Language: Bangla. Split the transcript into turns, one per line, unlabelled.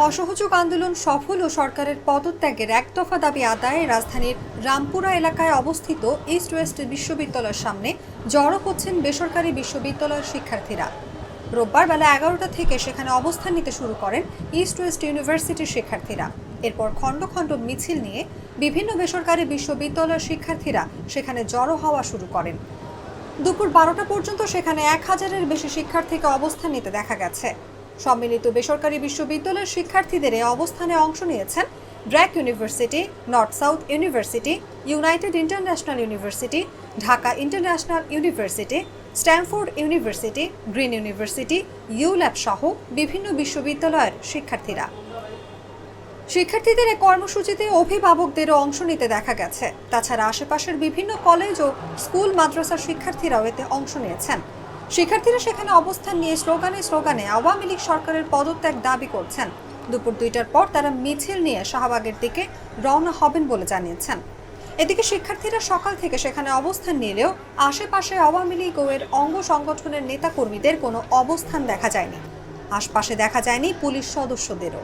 অসহযোগ আন্দোলন সফল ও সরকারের পদত্যাগের এক দফা দাবি আদায়ে রাজধানীর রামপুরা এলাকায় অবস্থিত ইস্ট ওয়েস্ট বিশ্ববিদ্যালয়ের সামনে জড়ো হচ্ছেন বেসরকারি বিশ্ববিদ্যালয়ের শিক্ষার্থীরা। রোববার বেলা 11টা থেকে সেখানে অবস্থান নিতে শুরু করেন ইস্ট ওয়েস্ট ইউনিভার্সিটির শিক্ষার্থীরা। এরপর খণ্ড খণ্ড মিছিল নিয়ে বিভিন্ন বেসরকারি বিশ্ববিদ্যালয়ের শিক্ষার্থীরা সেখানে জড়ো হওয়া শুরু করেন। দুপুর 12টা পর্যন্ত সেখানে 1000-এর বেশি শিক্ষার্থীকে অবস্থান নিতে দেখা গেছে। সম্মিলিত বেসরকারি বিশ্ববিদ্যালয়ের শিক্ষার্থীদের এই অবস্থানে অংশ নিয়েছেন BRAC university, north south university, United international university, Dhaka international university, Stamford university, green university, ULAB সহ বিভিন্ন বিশ্ববিদ্যালয়ের শিক্ষার্থীরা। শিক্ষার্থীদের এই কর্মসূচিতে অভিভাবকদেরও অংশ নিতে দেখা গেছে। তাছাড়া আশেপাশের বিভিন্ন কলেজ ও স্কুল মাদ্রাসার শিক্ষার্থীরাও এতে অংশ নিয়েছেন। শিক্ষার্থীরা সেখানে অবস্থান নিয়ে স্লোগানে আওয়ামী লীগ সরকারের পদত্যাগ দাবি করছেন। দুপুর 2টার পর তারা মিছিল নিয়ে শাহবাগের দিকে রওনা হবেন বলে জানিয়েছেন। এদিকে শিক্ষার্থীরা সকাল থেকে সেখানে অবস্থান নিলেও আশেপাশে আওয়ামী লীগ ও এর অঙ্গ সংগঠনের নেতাকর্মীদের কোনো অবস্থান দেখা যায়নি। আশপাশে দেখা যায়নি পুলিশ সদস্যদেরও।